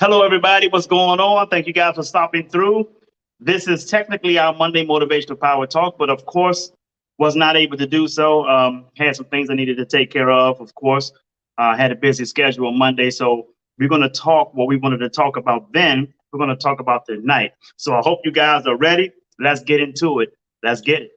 Hello, everybody. What's going on? Thank you guys for stopping through. This is technically our Monday Motivational Power Talk, but of course, was not able to do so. Had some things I needed to take care of course. Had a busy schedule on Monday. So we're going to talk what we wanted to talk about then. We're going to talk about tonight. So I hope you guys are ready. Let's get into it. Let's get it.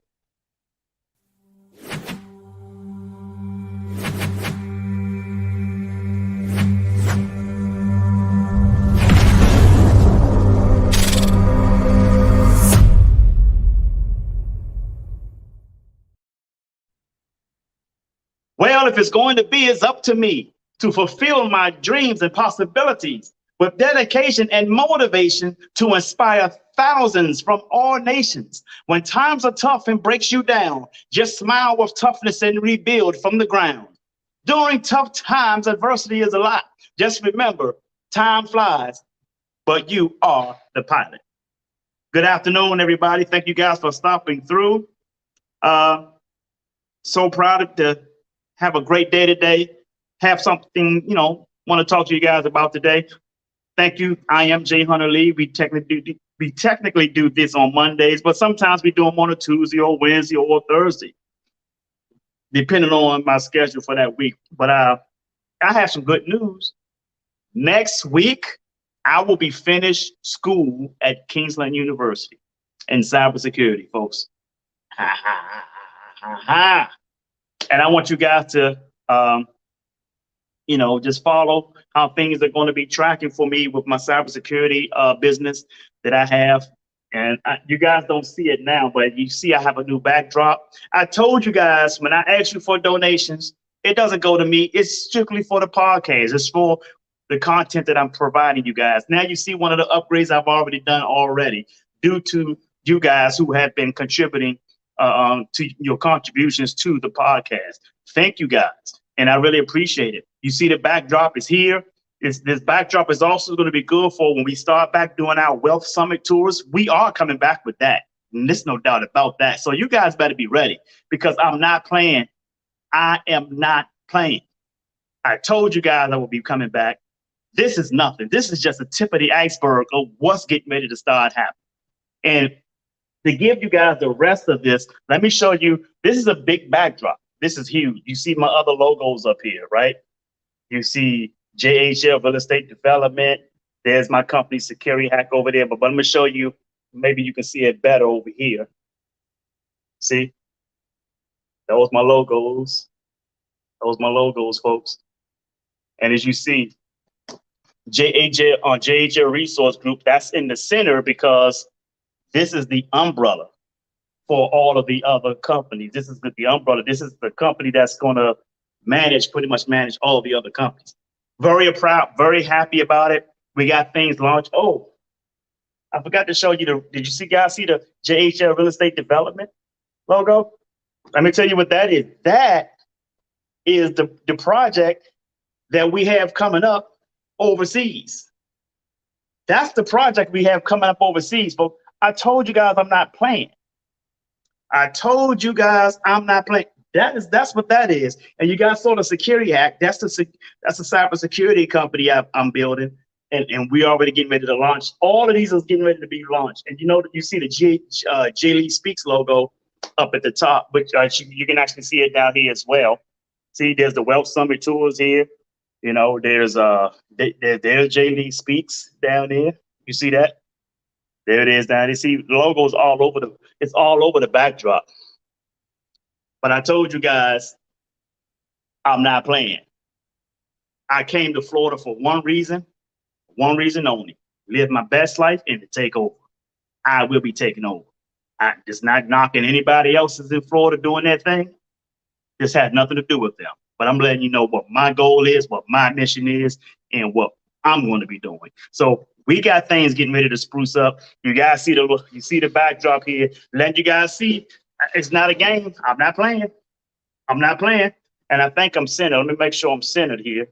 Well, if it's going to be, it's up to me to fulfill my dreams and possibilities with dedication and motivation to inspire thousands from all nations. When times are tough and breaks you down, just smile with toughness and rebuild from the ground. During tough times, adversity is a lot. Just remember, time flies, but you are the pilot. Good afternoon, everybody. Thank you guys for stopping through. So proud to have a great day today. Have something, want to talk to you guys about today. Thank you. I am Jay Hunter Lee. We technically do this on Mondays, but sometimes we do them on a Tuesday or Wednesday or Thursday, depending on my schedule for that week. But I have some good news. Next week, I will be finished school at Kingsland University in cybersecurity, folks. Ha, ha, ha, ha, ha. And I want you guys to, just follow how things are going to be tracking for me with my cybersecurity business that I have. And you guys don't see it now, but you see I have a new backdrop. I told you guys when I asked you for donations, it doesn't go to me. It's strictly for the podcast. It's for the content that I'm providing you guys. Now you see one of the upgrades I've already done due to you guys who have been contributing to your contributions to the podcast. Thank you guys. And I really appreciate it. You see the backdrop is here. This backdrop is also going to be good for when we start back doing our Wealth Summit tours. We are coming back with that. And there's no doubt about that. So you guys better be ready because I'm not playing. I am not playing. I told you guys I will be coming back. This is nothing. This is just a tip of the iceberg of what's getting ready to start happening. And to give you guys the rest of this, let me show you. This is a big backdrop. This is huge. You see my other logos up here, right? You see JHL Real Estate Development. There's my company, Security Hack, over there. But let me show you. Maybe you can see it better over here. See? Those my logos. Those my logos, folks. And as you see, JHL Resource Group, that's in the center because this is the umbrella for all of the other companies. This is the umbrella. This is the company that's going to pretty much manage all of the other companies. Very proud, very happy about it. We got things launched. Oh, I forgot to show you did you guys see the JHL Real Estate Development logo? Let me tell you what that is. That is the project that we have coming up overseas. That's the project we have coming up overseas, folks. I told you guys I'm not playing. I told you guys I'm not playing. That's what that is. And you guys saw the Security Hack. That's a cybersecurity company I'm building, and we're already getting ready to launch. All of these are getting ready to be launched. And you see the J Lee Speaks logo up at the top, but you can actually see it down here as well. See, there's the Wealth Summit tours here. There's J Lee Speaks down there. You see that? There it is down there. See, the logo's all over the backdrop. But I told you guys, I'm not playing. I came to Florida for one reason only. Live my best life and to take over. I will be taking over. I just not knocking anybody else is in Florida doing that thing. This had nothing to do with them. But I'm letting you know what my goal is, what my mission is, and what I'm going to be doing. So we got things getting ready to spruce up. You guys see the backdrop here. Letting you guys see it's not a game. I'm not playing. I'm not playing. And I think I'm centered. Let me make sure I'm centered here.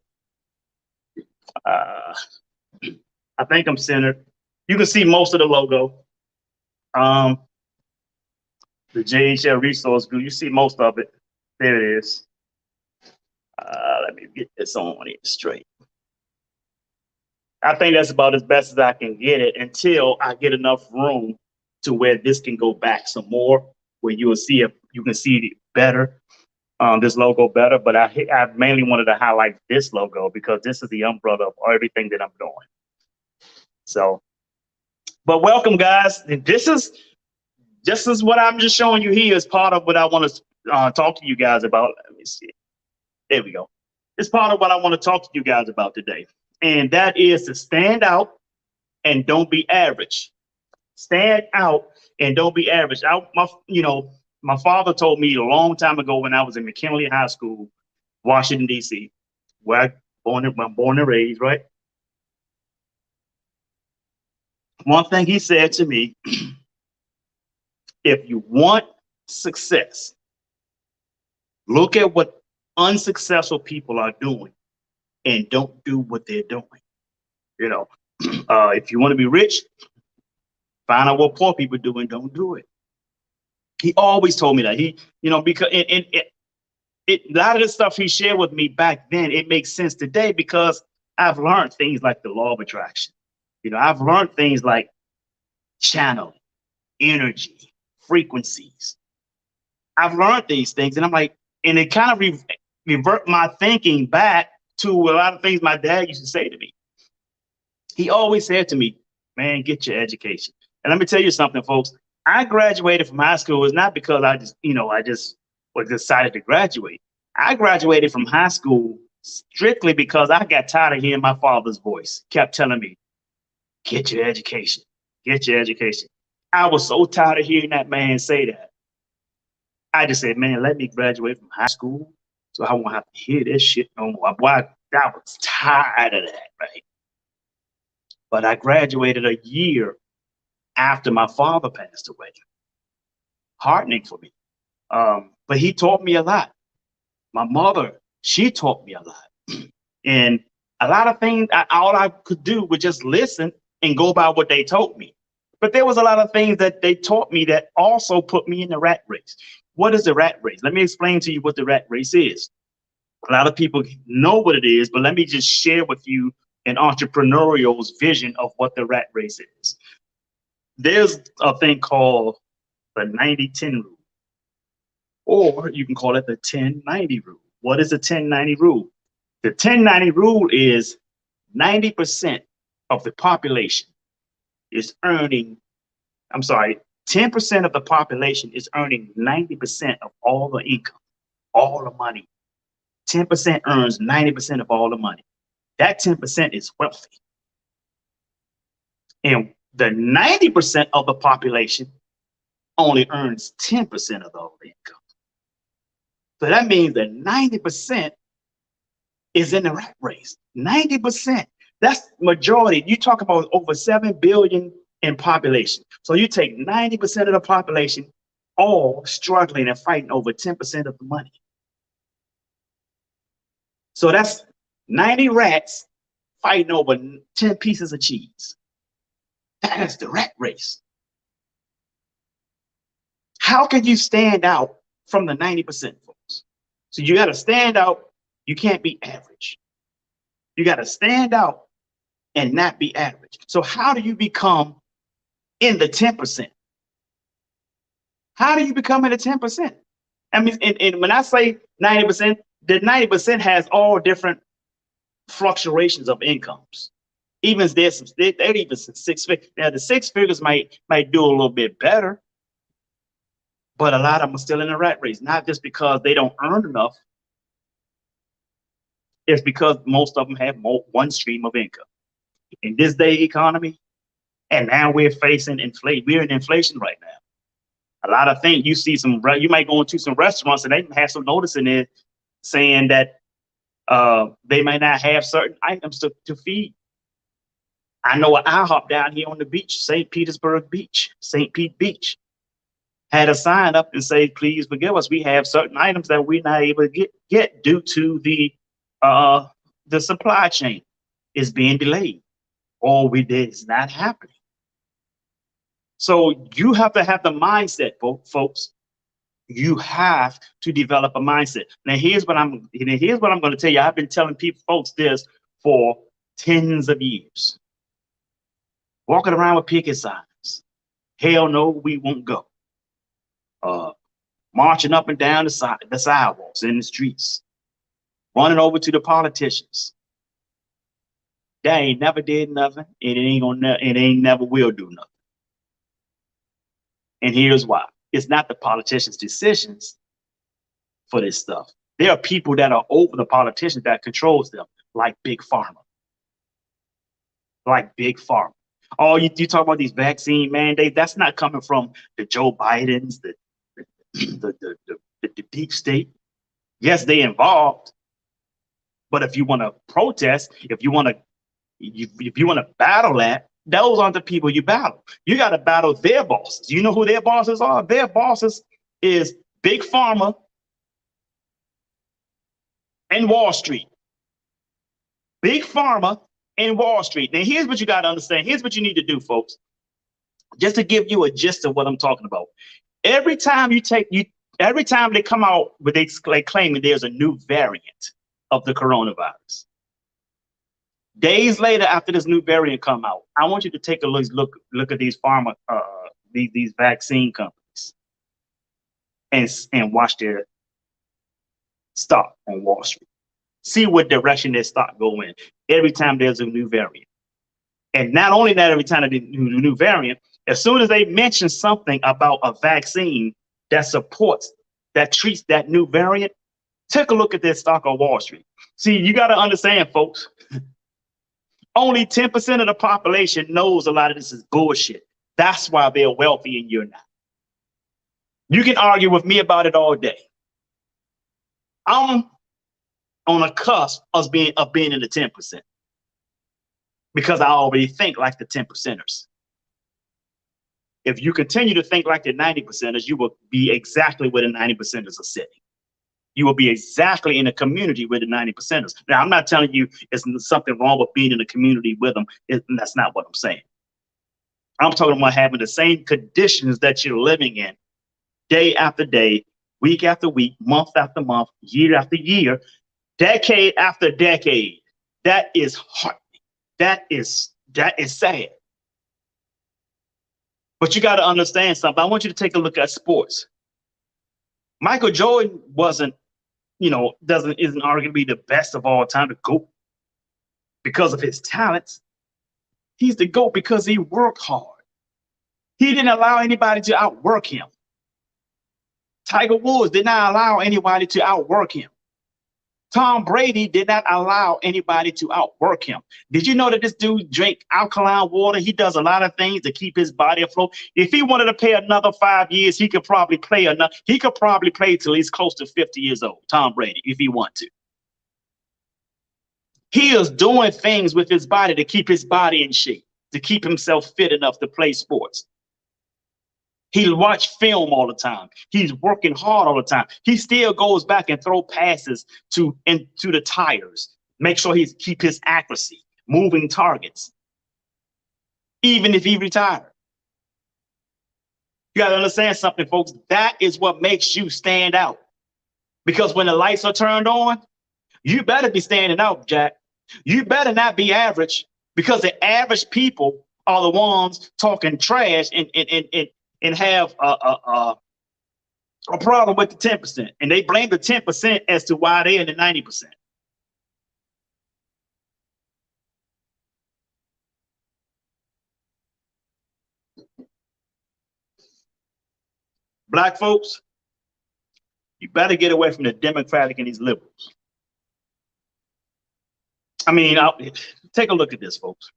I think I'm centered. You can see most of the logo. The JHL Resource Group. You see most of it. There it is. Let me get this on here straight. I think that's about as best as I can get it until I get enough room to where this can go back some more, where you will see if you can see it better, this logo better. But I mainly wanted to highlight this logo because this is the umbrella of everything that I'm doing. So, but welcome, guys. This is what I'm just showing you here is part of what I want to talk to you guys about. Let me see. There we go. It's part of what I want to talk to you guys about today. And that is to stand out and don't be average. Stand out and don't be average. My father told me a long time ago when I was in McKinley High School, Washington, D.C., where I'm born and raised, right? One thing he said to me, if you want success, look at what unsuccessful people are doing and don't do what they're doing. You know, if you want to be rich, find out what poor people do and don't do it. He always told me that. Because a lot of the stuff he shared with me back then, it makes sense today because I've learned things like the law of attraction. I've learned things like channeling, energy, frequencies. I've learned these things, and I'm like, and it kind of revert my thinking back to a lot of things my dad used to say to me. He always said to me, man, get your education. And let me tell you something, folks. I graduated from high school. It's not because I just was decided to graduate. I graduated from high school strictly because I got tired of hearing my father's voice. Kept telling me, get your education, get your education. I was so tired of hearing that man say that. I just said, man, let me graduate from high school so I won't have to hear this shit no more. Boy, I was tired of that, right? But I graduated a year after my father passed away. Heartening for me. But he taught me a lot. My mother, she taught me a lot. And a lot of things, all I could do was just listen and go by what they told me. But there was a lot of things that they taught me that also put me in the rat race. What is the rat race? Let me explain to you what the rat race is. A lot of people know what it is, but let me just share with you an entrepreneurial's vision of what the rat race is. There's a thing called the 90-10 rule, or you can call it the 10-90 rule. What is the 10-90 rule? The 10-90 rule is 90% of the population is earning, 10% of the population is earning 90% of all the income, all the money. 10% earns 90% of all the money. That 10% is wealthy. And the 90% of the population only earns 10% of all the income. So that means that 90% is in the rat race. 90%. That's majority. You talk about over 7 billion in population. So you take 90% of the population all struggling and fighting over 10% of the money. So that's 90 rats fighting over 10 pieces of cheese. That is the rat race. How can you stand out from the 90%, folks? So you got to stand out. You can't be average. You got to stand out and not be average. So how do you become in the 10%? How do you become in the 10%? I mean, and when I say 90%, the 90% has all different fluctuations of incomes. Even there's some, even six figures. Now the six figures might do a little bit better, but a lot of them are still in the rat race. Not just because they don't earn enough. It's because most of them have one stream of income. In this day economy, and now we're facing inflation. We're in inflation right now. A lot of things you see you might go into some restaurants and they have some notice in there saying that they may not have certain items to feed. I know an IHOP down here on the beach, St. Petersburg Beach, St. Pete Beach, had a sign up and say, please forgive us. We have certain items that we're not able to get due to the supply chain is being delayed. All we did is not happening. So you have to have the mindset, folks. You have to develop a mindset. Now, here's what I'm going to tell you. I've been telling folks this for tens of years, walking around with picket signs. Hell no, we won't go. Uh, Marching up and down the sidewalks in the streets, running over to the politicians. They ain't never did nothing, and it ain't never will do nothing. And here's why: it's not the politicians' decisions for this stuff. There are people that are over the politicians that controls them, like Big Pharma. Like Big Pharma. Oh, you talk about these vaccine mandates. That's not coming from the Joe Bidens, the deep state. Yes, they involved, but if you want to protest, if you want to battle that, those aren't the people you battle. You got to battle their bosses. You know who their bosses are? Their bosses is Big Pharma and Wall Street. Big Pharma and Wall Street. Now, here's what you got to understand. Here's what you need to do, folks. Just to give you a gist of what I'm talking about. Every time they come out with they claiming there's a new variant of the coronavirus. Days later, after this new variant come out, I want you to take a look at these these vaccine companies and watch their stock on Wall Street. See what direction their stock go in every time there's a new variant. And not only that, every time there's a new variant, as soon as they mention something about a vaccine that treats that new variant, take a look at their stock on Wall Street. See, you got to understand, folks, only 10% of the population knows a lot of this is bullshit. That's why they're wealthy and you're not. You can argue with me about it all day. I'm on a cusp of being in the 10% because I already think like the 10%ers. If you continue to think like the 90%ers, you will be exactly where the 90%ers are sitting. You will be exactly in a community with the 90%ers. Now, I'm not telling you there's something wrong with being in a community with them. That's not what I'm saying. I'm talking about having the same conditions that you're living in day after day, week after week, month after month, year after year, decade after decade. That is heartening. That is sad. But you got to understand something. I want you to take a look at sports. Michael Jordan isn't arguably the best of all time, the GOAT, because of his talents. He's the GOAT because he worked hard. He didn't allow anybody to outwork him. Tiger Woods did not allow anybody to outwork him. Tom Brady did not allow anybody to outwork him. Did you know that this dude drank alkaline water? He does a lot of things to keep his body afloat. If he wanted to play another 5 years, he could probably play till he's close to 50 years old, Tom Brady, if he wanted to. He is doing things with his body to keep his body in shape, to keep himself fit enough to play sports. He'll watch film all the time. He's working hard all the time. He still goes back and throw passes into the tires. Make sure he keep his accuracy, moving targets, even if he retired. You got to understand something, folks. That is what makes you stand out. Because when the lights are turned on, you better be standing out, Jack. You better not be average, because the average people are the ones talking trash and have a problem with the 10%. And they blame the 10% as to why they're in the 90%. Black folks, you better get away from the Democratic and these liberals. I mean, take a look at this, folks.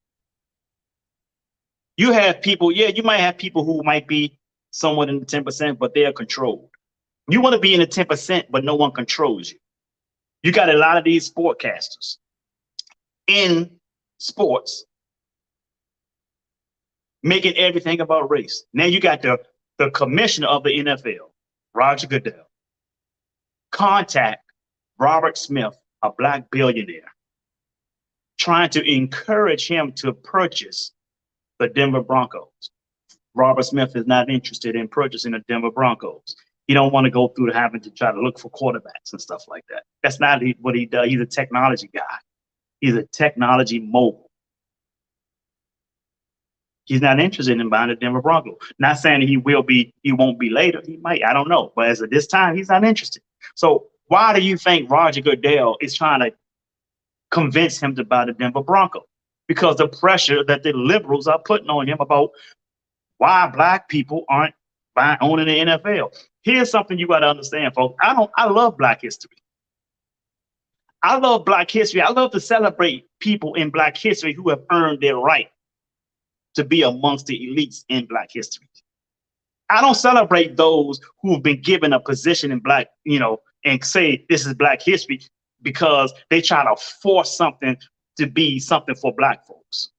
You have people, you might have people who might be somewhat in the 10%, but they are controlled. You want to be in the 10%, but no one controls you. You got a lot of these sportcasters in sports making everything about race. Now you got the commissioner of the NFL, Roger Goodell, contact Robert Smith, a black billionaire, trying to encourage him to purchase the Denver Broncos. Robert Smith is not interested in purchasing the Denver Broncos. He don't want to go through having to try to look for quarterbacks and stuff like that. That's not what he does. He's a technology guy. He's a technology mogul. He's not interested in buying the Denver Broncos. Not saying he won't be later. He might, I don't know. But as of this time, he's not interested. So why do you think Roger Goodell is trying to convince him to buy the Denver Broncos? Because the pressure that the liberals are putting on him about why black people aren't owning the NFL. Here's something you got to understand, folks. I love black history. I love black history. I love to celebrate people in black history who have earned their right to be amongst the elites in black history. I don't celebrate those who have been given a position in black, and say this is black history because they try to force something to be something for black folks.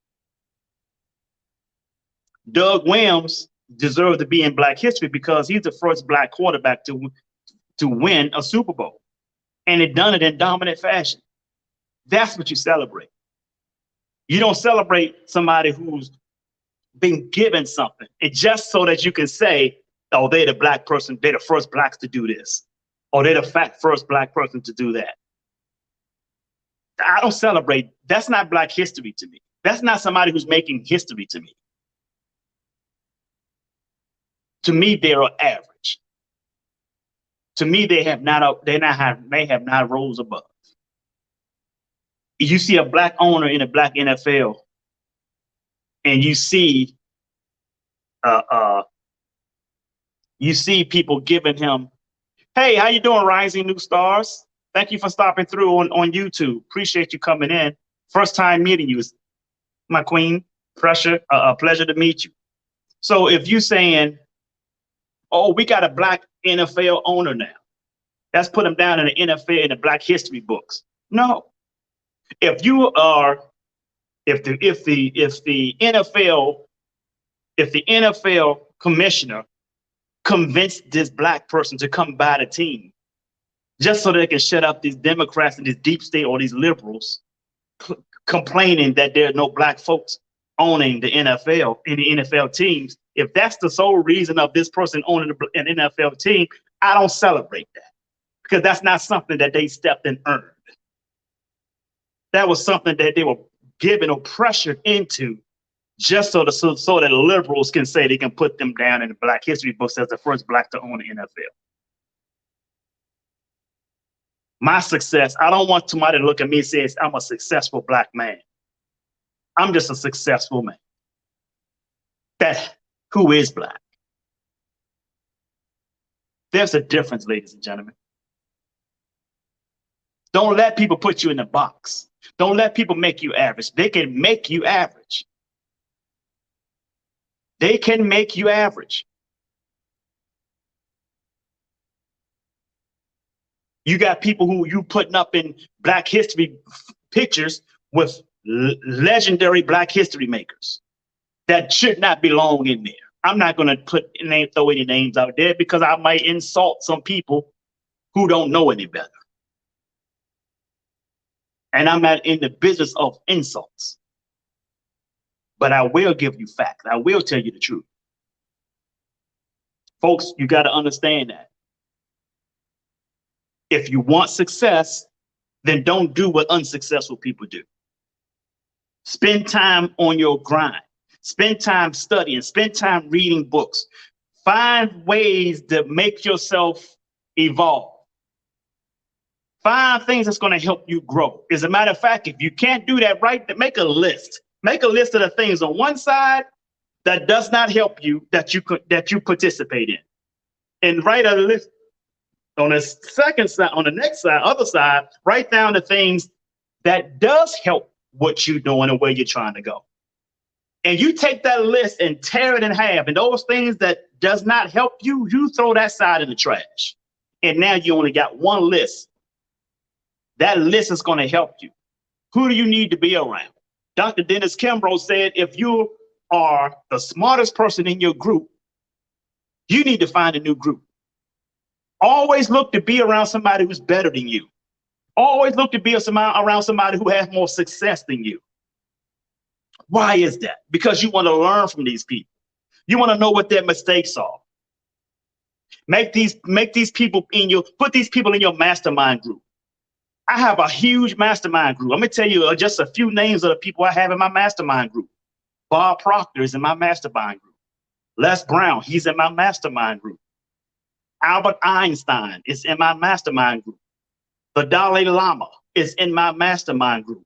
Doug Williams deserves to be in black history because he's the first black quarterback to win a Super Bowl. And it done it in dominant fashion. That's what you celebrate. You don't celebrate somebody who's been given something. It's just so that you can say, oh, they're the black person, they're the first blacks to do this. Or they're the first black person to do that. I don't celebrate. That's not black history to me. That's not somebody who's making history to me. To me, they're average. To me, they have not rose above. You see a black owner in a black NFL, and you see people giving him, hey, how you doing, Rising New Stars? Thank you for stopping through on YouTube. Appreciate you coming in. First time meeting you, my queen. Pleasure to meet you. So if you saying, oh, we got a black NFL owner now, let's put him down in the NFL in the black history books. No. If the NFL commissioner convinced this black person to come buy the team just so they can shut up these Democrats and this deep state or these liberals complaining that there are no black folks owning the NFL in the NFL teams, if that's the sole reason of this person owning an NFL team, I don't celebrate that because that's not something that they stepped and earned. That was something that they were given or pressured into just so that liberals can say they can put them down in the black history books as the first black to own the NFL. My success, I don't want somebody to look at me and say I'm a successful black man. I'm just a successful man. Who is black? There's a difference, ladies and gentlemen. Don't let people put you in a box. Don't let people make you average. They can make you average. They can make you average. You got people who you putting up in black history pictures with legendary black history makers that should not belong in there. I'm not going to throw any names out there because I might insult some people who don't know any better. And I'm not in the business of insults. But I will give you facts. I will tell you the truth. Folks, you got to understand that. If you want success, then don't do what unsuccessful people do. Spend time on your grind. Spend time studying. Spend time reading books. Find ways to make yourself evolve. Find things that's going to help you grow. As a matter of fact, if you can't do that right, then make a list. Make a list of the things on one side that does not help you that you participate in, and write a list on the second side. On the next side, other side, write down the things that does help what you're doing and where you're trying to go. And you take that list and tear it in half. And those things that does not help you, you throw that side in the trash. And now you only got one list. That list is going to help you. Who do you need to be around? Dr. Dennis Kimbrough said, if you are the smartest person in your group, you need to find a new group. Always look to be around somebody who's better than you. Always look to be around somebody who has more success than you. Why is that? Because you want to learn from these people. You want to know what their mistakes are. Put these people in your mastermind group. I have a huge mastermind group. Let me tell you just a few names of the people I have in my mastermind group. Bob Proctor is in my mastermind group. Les Brown, he's in my mastermind group. Albert Einstein is in my mastermind group. The Dalai Lama is in my mastermind group.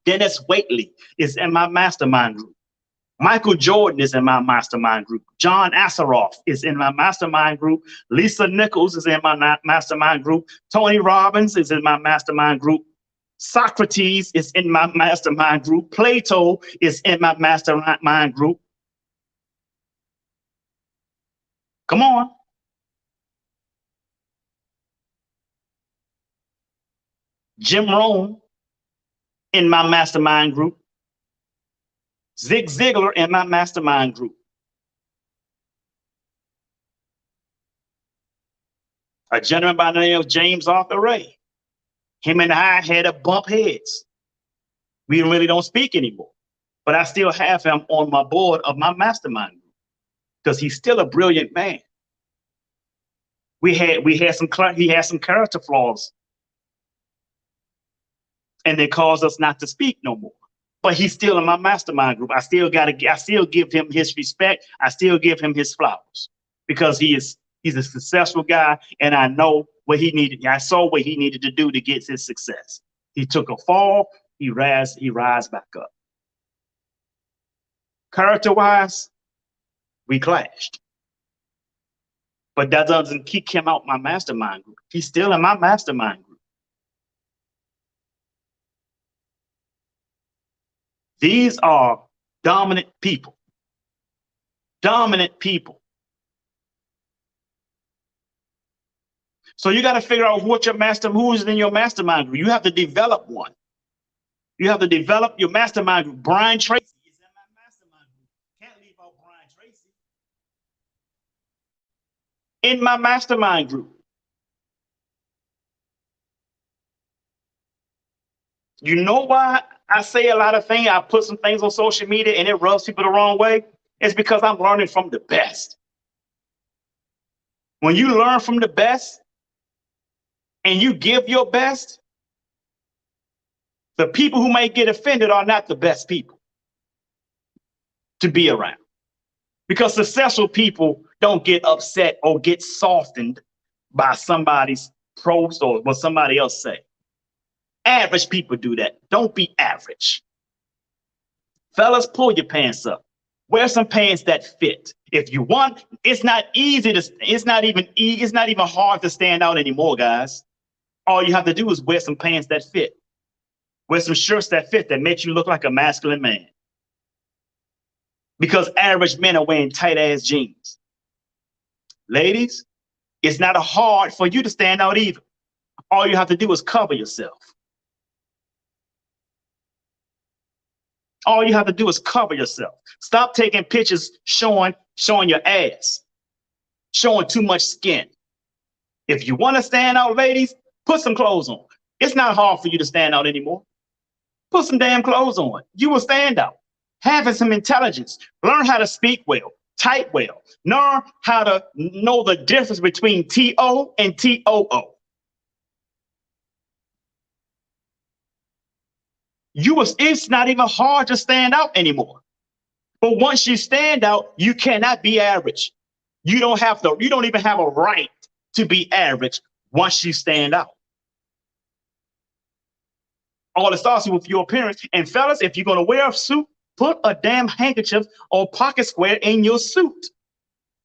Dennis Waitley is in my mastermind group. Michael Jordan is in my mastermind group. John Assaroff is in my mastermind group. Lisa Nichols is in my mastermind group. Tony Robbins is in my mastermind group. Socrates is in my mastermind group. Plato is in my mastermind group. Come on. Jim Rohn in my mastermind group. Zig Ziglar in my mastermind group. A gentleman by the name of James Arthur Ray. Him and I had a bump heads. We really don't speak anymore, but I still have him on my board of my mastermind group because he's still a brilliant man. He had some character flaws, and they caused us not to speak no more. But he's still in my mastermind group. I still give him his respect. I still give him his flowers because he's a successful guy, and I know what he needed. I saw what he needed to do to get his success. He took a fall, he rise back up. Character-wise, we clashed. But that doesn't kick him out my mastermind group. He's still in my mastermind group. These are dominant people. Dominant people. So you got to figure out who is in your mastermind group. You have to develop one. You have to develop your mastermind group. Brian Tracy is in my mastermind group. Can't leave out Brian Tracy. In my mastermind group. You know why I say a lot of things? I put some things on social media and it rubs people the wrong way. It's because I'm learning from the best. When you learn from the best and you give your best, the people who may get offended are not the best people to be around. Because successful people don't get upset or get softened by somebody's post or what somebody else say. Average people do that. Don't be average. Fellas, pull your pants up. Wear some pants that fit. If you want, it's not even hard to stand out anymore, guys. All you have to do is wear some pants that fit. Wear some shirts that fit, that make you look like a masculine man. Because average men are wearing tight ass jeans. Ladies, it's not hard for you to stand out either. All you have to do is cover yourself. All you have to do is cover yourself. Stop taking pictures showing your ass, showing too much skin. If you want to stand out, ladies, put some clothes on. It's not hard for you to stand out anymore. Put some damn clothes on. You will stand out. Having some intelligence. Learn how to speak well, type well. Learn how to know the difference between T-O and T-O-O. It's not even hard to stand out anymore. But once you stand out, you cannot be average. You don't even have a right to be average once you stand out. All it starts with your appearance. And fellas, if you're going to wear a suit, put a damn handkerchief or pocket square in your suit.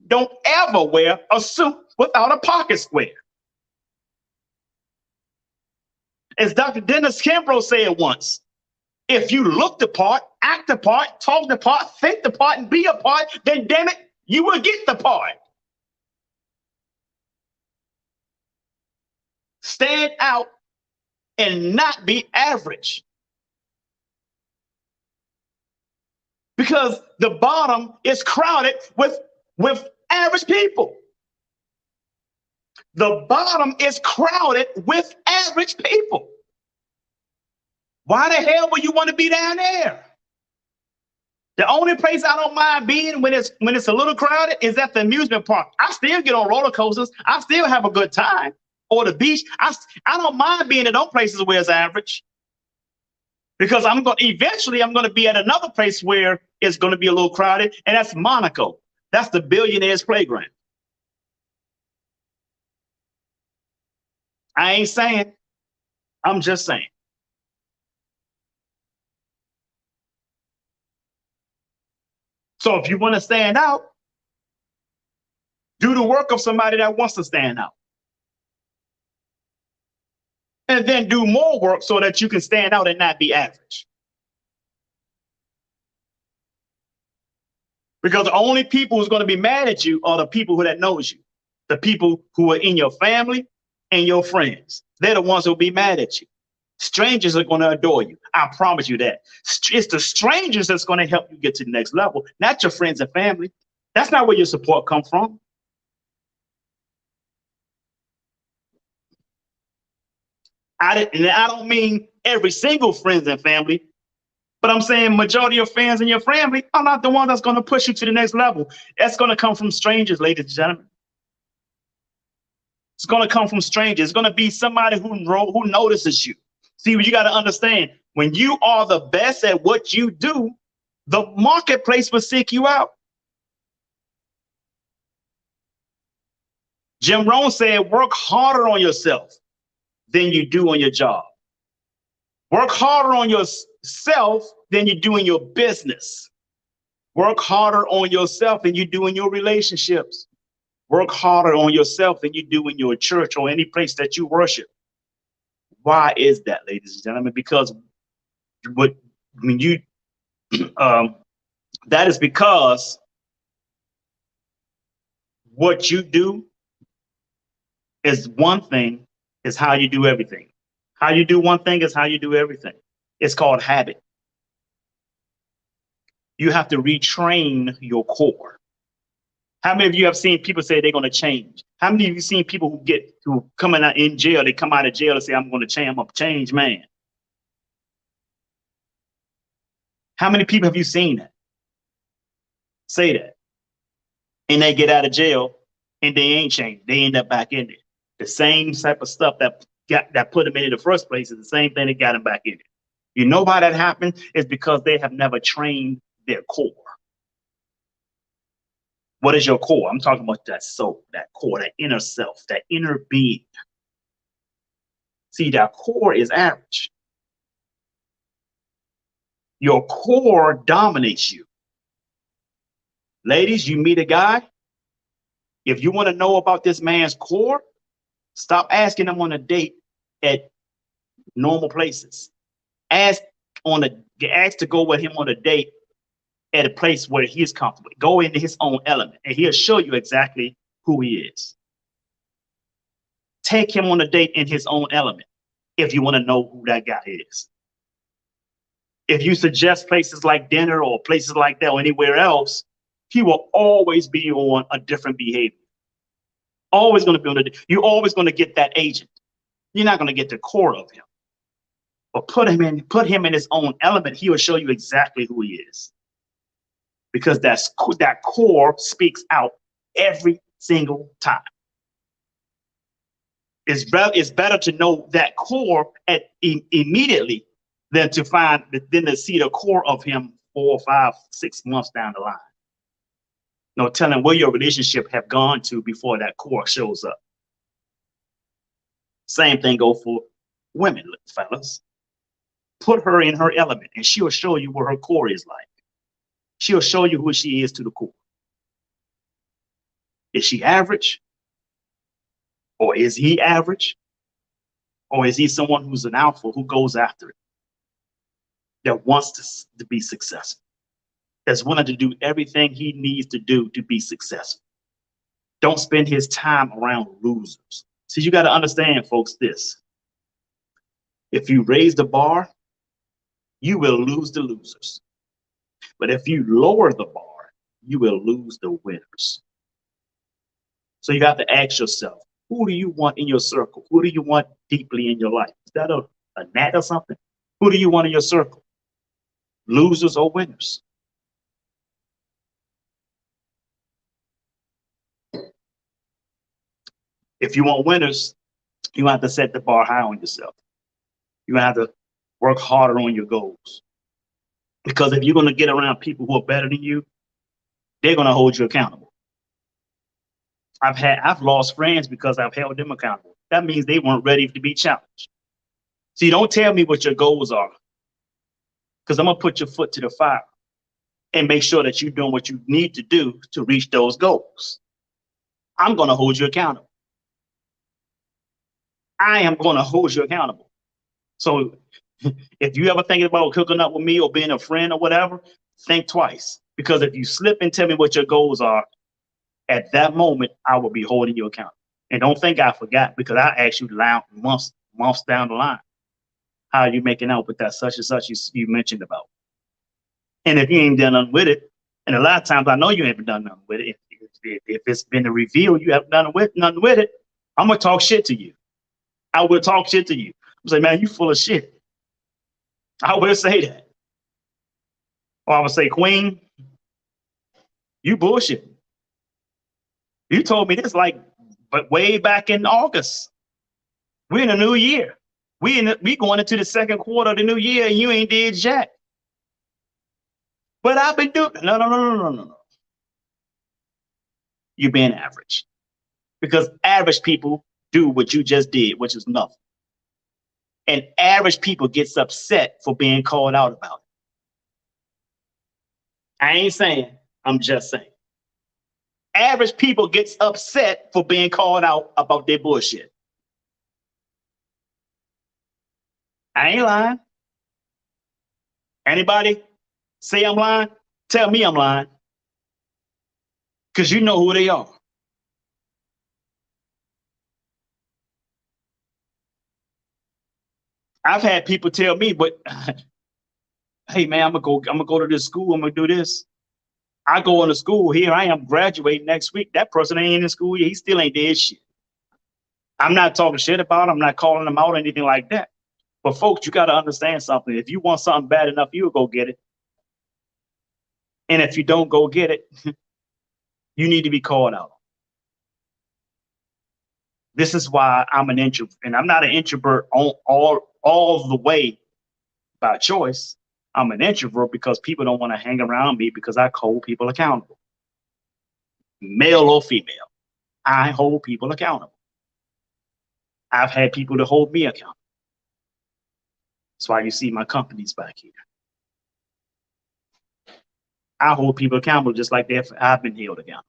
Don't ever wear a suit without a pocket square. As Dr. Dennis Kimbrough said once, if you look the part, act the part, talk the part, think the part, and be a part, then damn it, you will get the part. Stand out and not be average. Because the bottom is crowded with average people. The bottom is crowded with average people. Why the hell would you want to be down there? The only place I don't mind being when it's a little crowded is at the amusement park. I still get on roller coasters. I still have a good time. or the beach. I don't mind being in those places where it's average, because I'm going to be at another place where it's going to be a little crowded, and that's Monaco. That's the billionaires' playground. I ain't saying, I'm just saying. So if you want to stand out, do the work of somebody that wants to stand out. And then do more work so that you can stand out and not be average. Because the only people who's going to be mad at you are the people who that knows you. The people who are in your family and your friends. They're the ones who will be mad at you. Strangers are going to adore you. I promise you that. It's the strangers that's going to help you get to the next level, not your friends and family. That's not where your support comes from. I don't mean every single friends and family, but I'm saying majority of your fans and your family are not the one that's going to push you to the next level. That's going to come from strangers, ladies and gentlemen. It's going to come from strangers. It's going to be somebody who notices you. See, you got to understand, when you are the best at what you do, the marketplace will seek you out. Jim Rohn said, work harder on yourself than you do on your job. Work harder on yourself than you do in your business. Work harder on yourself than you do in your relationships. Work harder on yourself than you do in your church or any place that you worship. Why is that, ladies and gentlemen? Because that is because what you do is one thing, is how you do everything. How you do one thing is how you do everything. It's called habit. You have to retrain your core. How many of you have seen people say they're going to change? How many of you seen people who coming out in jail, they come out of jail and say, I'm going to change, I'm a changed man? How many people have you seen that? Say that. And they get out of jail and they ain't changed. They end up back in there. The same type of stuff that put them in the first place is the same thing that got them back in it. You know why that happened? It's because they have never trained their core. What is your core? I'm talking about that soul, that core, that inner self, that inner being. See, that core is average. Your core dominates you. Ladies, you meet a guy. If you want to know about this man's core, stop asking him on a date at normal places. Ask to go with him on a date at a place where he's comfortable. Go into his own element, and he'll show you exactly who he is. Take him on a date in his own element if you want to know who that guy is. If you suggest places like dinner or places like that or anywhere else, he will always be on a different behavior. Always going to be you're always going to get that agent. You're not going to get the core of him. But put him in his own element, he will show you exactly who he is. Because that core speaks out every single time. It's better to know that core immediately than to see the core of him 4, 5, 6 months down the line. No telling where your relationship have gone to before that core shows up. Same thing go for women, fellas. Put her in her element and she'll show you what her core is like. She'll show you who she is to the core. Is she average? Or is he average? Or is he someone who's an alpha who goes after it? That wants to be successful. That's willing to do everything he needs to do to be successful. Don't spend his time around losers. See, you got to understand, folks, this. If you raise the bar, you will lose the losers. But if you lower the bar, you will lose the winners. So you got to ask yourself, who do you want in your circle? Who do you want deeply in your life? Is that a gnat or something? Who do you want in your circle? Losers or winners? If you want winners, You have to set the bar high on yourself. You have to work harder on your goals. Because if you're going to get around people who are better than you, they're going to hold you accountable. I've lost friends because I've held them accountable. That means they weren't ready to be challenged. See, don't tell me what your goals are, because I'm gonna put your foot to the fire and make sure that you're doing what you need to do to reach those goals. I'm gonna hold you accountable. I am gonna hold you accountable. So if you ever thinking about hooking up with me or being a friend or whatever, think twice. Because if you slip and tell me what your goals are, at that moment, I will be holding you accountable. And don't think I forgot, because I asked you months down the line, how are you making out with that such and such you mentioned about? And if you ain't done nothing with it, and a lot of times I know you haven't done nothing with it. If it's been a reveal, you haven't done nothing with it, I'm gonna talk shit to you. I will talk shit to you. I'm say, man, you full of shit. I will say that. Or I would say, Queen, you bullshit. You told me this but way back in August. We're in a new year. We going into the second quarter of the new year, and you ain't did jack. But I've been doing no. You're being average, because average people do what you just did, which is nothing. And average people gets upset for being called out about it. I ain't saying, I'm just saying. Average people gets upset for being called out about their bullshit. I ain't lying. Anybody say I'm lying? Tell me I'm lying. Because you know who they are. I've had people tell me, but hey man, I'm gonna go to this school, I'm gonna do this. I go into school, here I am graduating next week. That person ain't in school yet, he still ain't did shit. I'm not talking shit about him, I'm not calling them out or anything like that. But folks, you gotta understand something. If you want something bad enough, you'll go get it. And if you don't go get it, you need to be called out. This is why I'm an introvert, and I'm not an introvert all the way by choice. I'm an introvert because people don't want to hang around me, because I hold people accountable. Male or female, I hold people accountable. I've had people to hold me accountable. That's why you see my companies back here. I hold people accountable just like I've been held accountable.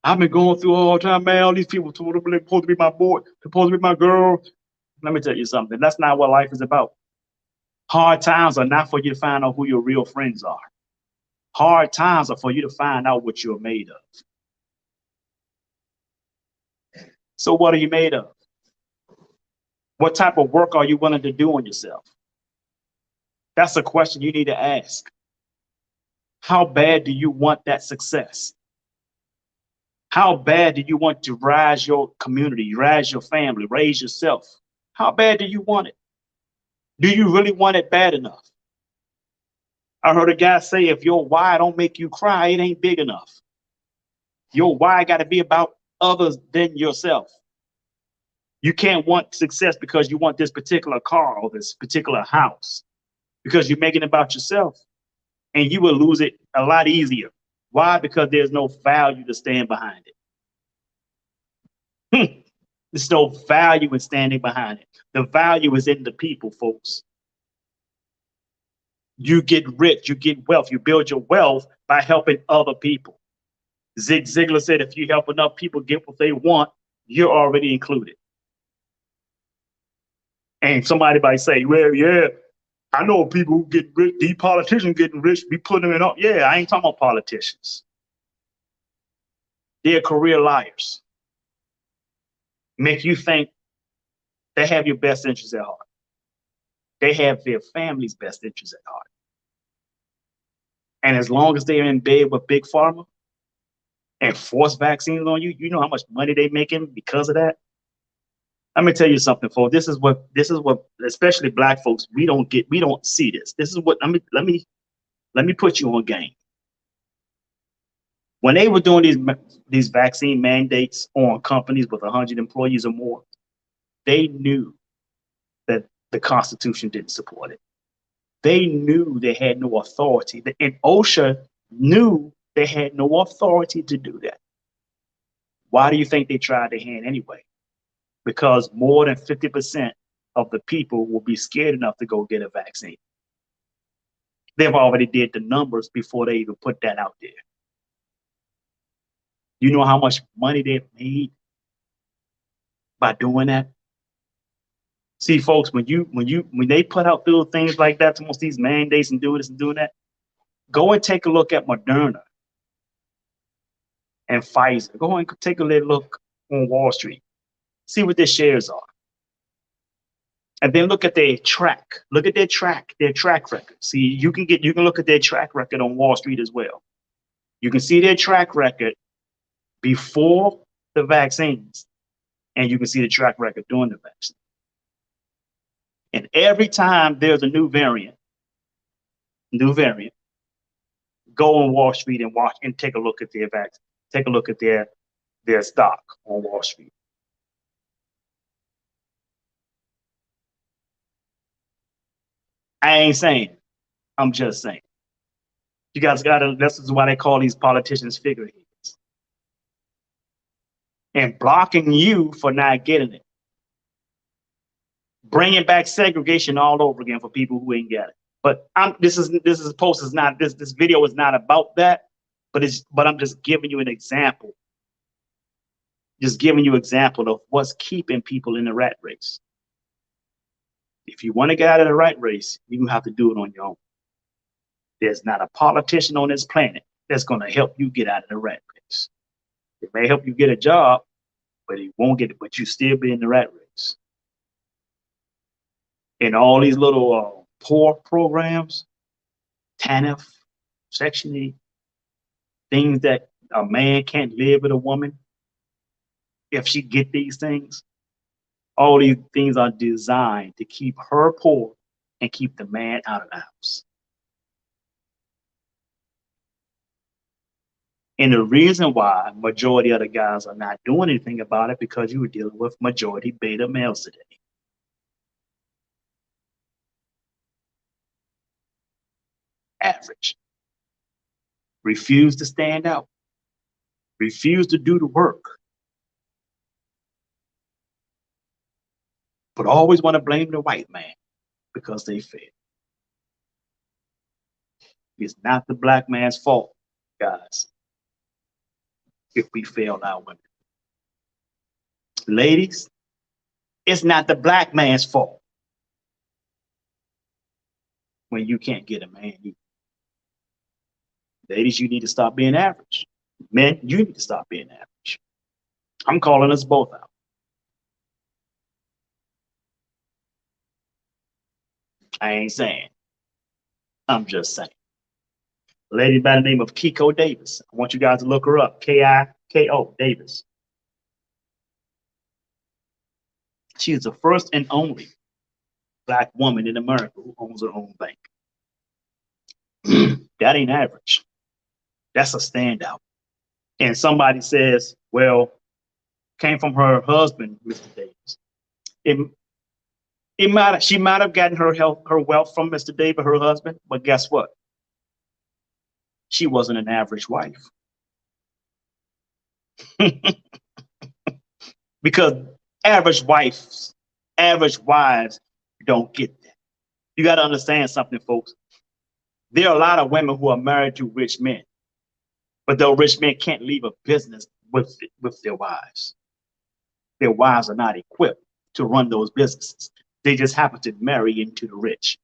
I've been going through all the time, man. All these people told me they're supposed to be my boy, supposed to be my girl. Let me tell you something. That's not what life is about. Hard times are not for you to find out who your real friends are. Hard times are for you to find out what you're made of. So what are you made of? What type of work are you willing to do on yourself? That's a question you need to ask. How bad do you want that success? How bad do you want to rise your community, rise your family, raise yourself? How bad do you want it? Do you really want it bad enough? I heard a guy say, if your why don't make you cry, it ain't big enough. Your why got to be about others than yourself. You can't want success because you want this particular car or this particular house, because you're making it about yourself, and you will lose it a lot easier. Why? Because there's no value to stand behind it. There's no value in standing behind it. The value is in the people, folks. You get rich, you get wealth, you build your wealth by helping other people. Zig Ziglar said, if you help enough people get what they want, you're already included. And somebody might say, well, yeah, I know people who get rich, these politicians getting rich, be putting them in up. Yeah, I ain't talking about politicians. They're career liars. Make you think they have your best interests at heart. They have their family's best interests at heart. And as long as they're in bed with Big Pharma and force vaccines on you, you know how much money they're making because of that? Let me tell you something, folks. This is what, especially black folks, we don't see this. This is what, let me put you on game. When they were doing these vaccine mandates on companies with 100 employees or more, they knew that the Constitution didn't support it. They knew they had no authority. And OSHA knew they had no authority to do that. Why do you think they tried their hand anyway? Because more than 50% of the people will be scared enough to go get a vaccine. They've already did the numbers before they even put that out there. You know how much money they've made by doing that? See, folks, when they put out little things like that, to most these mandates and doing this and doing that, go and take a look at Moderna and Pfizer. Go and take a little look on Wall Street. See what their shares are. And then look at their track. Look at their track record. See, you can look at their track record on Wall Street as well. You can see their track record before the vaccines, and you can see the track record during the vaccine. And every time there's a new variant, go on Wall Street and watch and take a look at their vaccine. Take a look at their stock on Wall Street. I ain't saying, I'm just saying. You guys gotta, this is why they call these politicians figureheads. And blocking you for not getting it. Bringing back segregation all over again for people who ain't got it. But this video is not about that, but I'm just giving you an example. Just giving you an example of what's keeping people in the rat race. If you want to get out of the rat race, you have to do it on your own. There's not a politician on this planet that's going to help you get out of the rat race. It may help you get a job, but it won't get it. But you still be in the rat race. And all these little poor programs, TANF, Section 8, things that a man can't live with a woman if she get these things. All these things are designed to keep her poor and keep the man out of the house. And the reason why majority of the guys are not doing anything about it, because you were dealing with majority beta males today. Average. Refuse to stand out. Refuse to do the work. But always want to blame the white man because they failed. It's not the black man's fault, guys, if we failed our women. Ladies, it's not the black man's fault when you can't get a man. Ladies, you need to stop being average. Men, you need to stop being average. I'm calling us both out. I ain't saying. I'm just saying. A lady by the name of Kiko Davis. I want you guys to look her up. Kiko Davis. She is the first and only black woman in America who owns her own bank. That ain't average. That's a standout. And somebody says, well, came from her husband, Mr. Davis. She might have gotten her wealth from Mr. Davis, her husband, but guess what? She wasn't an average wife. Because average wives don't get that. You got to understand something, folks. There are a lot of women who are married to rich men, but those rich men can't leave a business with their wives. Their wives are not equipped to run those businesses. They just happen to marry into the rich.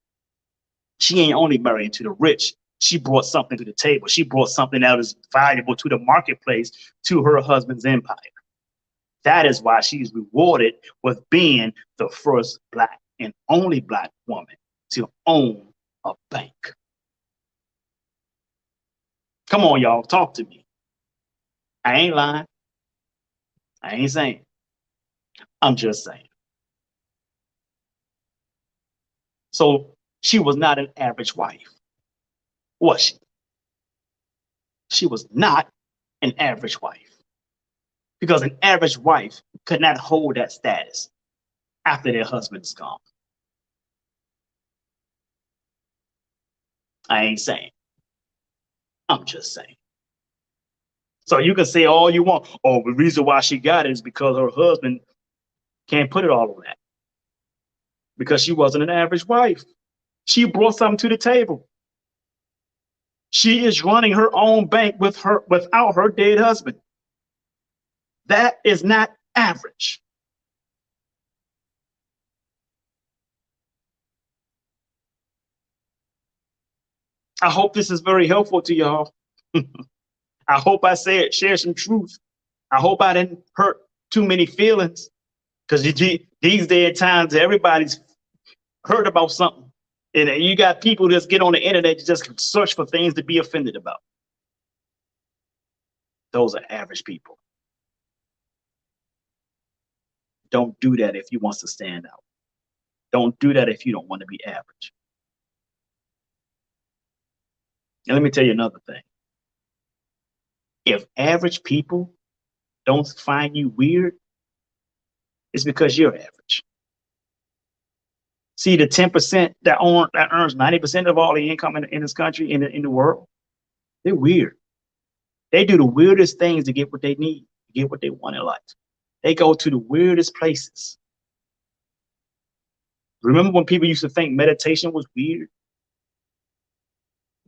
She ain't only married into the rich. She brought something to the table. She brought something that is valuable to the marketplace, to her husband's empire. That is why she's rewarded with being the first black and only black woman to own a bank. Come on, y'all, talk to me. I ain't lying. I ain't saying. I'm just saying. So she was not an average wife, was she? She was not an average wife, because an average wife could not hold that status after their husband is gone. I ain't saying. I'm just saying. So you can say all you want. Oh, the reason why she got it is because her husband can't put it all on that. Because she wasn't an average wife. She brought something to the table. She is running her own bank without her dead husband. That is not average. I hope this is very helpful to y'all. I hope I share some truth. I hope I didn't hurt too many feelings, because these day and times everybody's heard about something, and you got people that get on the internet to just search for things to be offended about. Those are average people. Don't do that if you want to stand out. Don't do that if you don't want to be average. And let me tell you another thing. If average people don't find you weird, it's because you're average. See, the 10% that earns 90% of all the income in this country, in the world, they're weird. They do the weirdest things to get what they need, to get what they want in life. They go to the weirdest places. Remember when people used to think meditation was weird?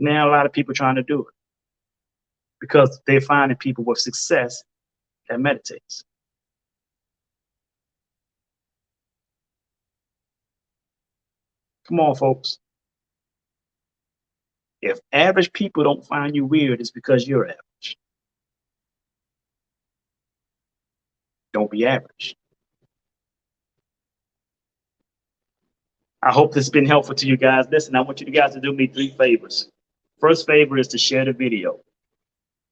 Now a lot of people are trying to do it because they're finding people with success that meditates. Come on, folks. If average people don't find you weird, it's because you're average. Don't be average. I hope this has been helpful to you guys. Listen, I want you guys to do me 3 favors. First favor is to share the video.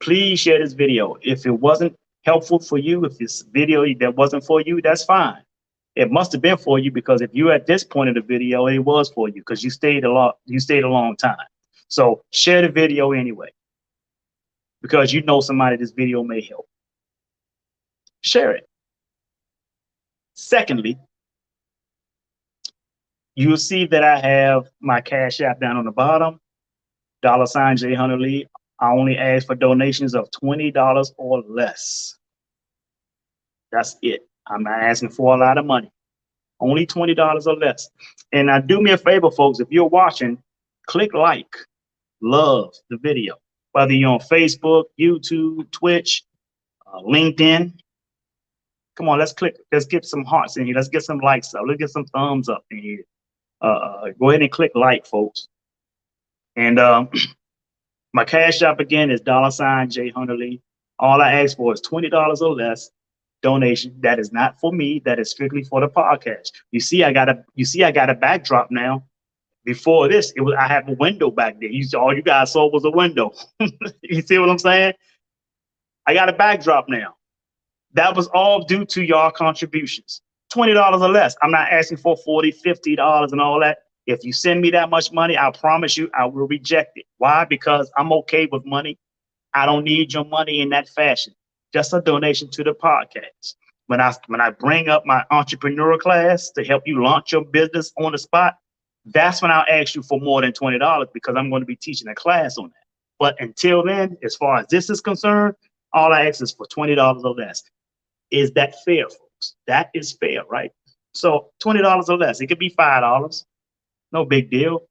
Please share this video. If it wasn't helpful for you, if this video that wasn't for you, that's fine. It must have been for you, because if you're at this point of the video, it was for you, because you stayed a long time. So share the video anyway, because you know somebody this video may help. Share it. Secondly, you'll see that I have my Cash App down on the bottom, $ J Hunter Lee. I only ask for donations of $20 or less. That's it. I'm not asking for a lot of money. Only $20 or less. And now do me a favor, folks. If you're watching, click like, love the video. Whether you're on Facebook, YouTube, Twitch, LinkedIn. Come on, let's get some hearts in here. Let's get some likes up. Let's get some thumbs up in here. Go ahead and click like, folks. And my Cash App again is $ J Hunter Lee. All I ask for is $20 or less donation. That is not for me. That is strictly for the podcast. You see, I got a backdrop now. Before this, I have a window back there. All you guys saw was a window. You see what I'm saying? I got a backdrop now. That was all due to y'all contributions. $20 or less. I'm not asking for $40, $50 and all that. If you send me that much money, I promise you I will reject it. Why? Because I'm okay with money. I don't need your money in that fashion. Just a donation to the podcast. When I bring up my entrepreneur class to help you launch your business on the spot, that's when I'll ask you for more than $20, because I'm going to be teaching a class on that. But until then, as far as this is concerned, all I ask is for $20 or less. Is that fair, folks? That is fair, right? So $20 or less. It could be $5. No big deal.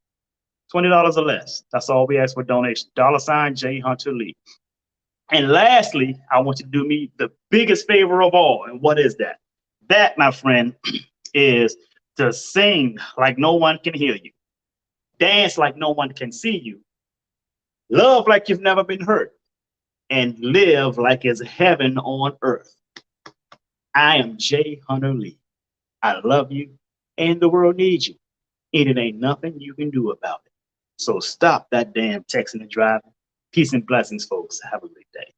$20 or less. That's all we ask for donation. $ J Hunter Lee. And lastly, I want you to do me the biggest favor of all. And what is that? That, my friend, is to sing like no one can hear you, dance like no one can see you, love like you've never been hurt, and live like it's heaven on earth. I am J Hunter Lee. I love you, and the world needs you, and it ain't nothing you can do about it. So stop that damn texting and driving. Peace and blessings, folks. Have a great day.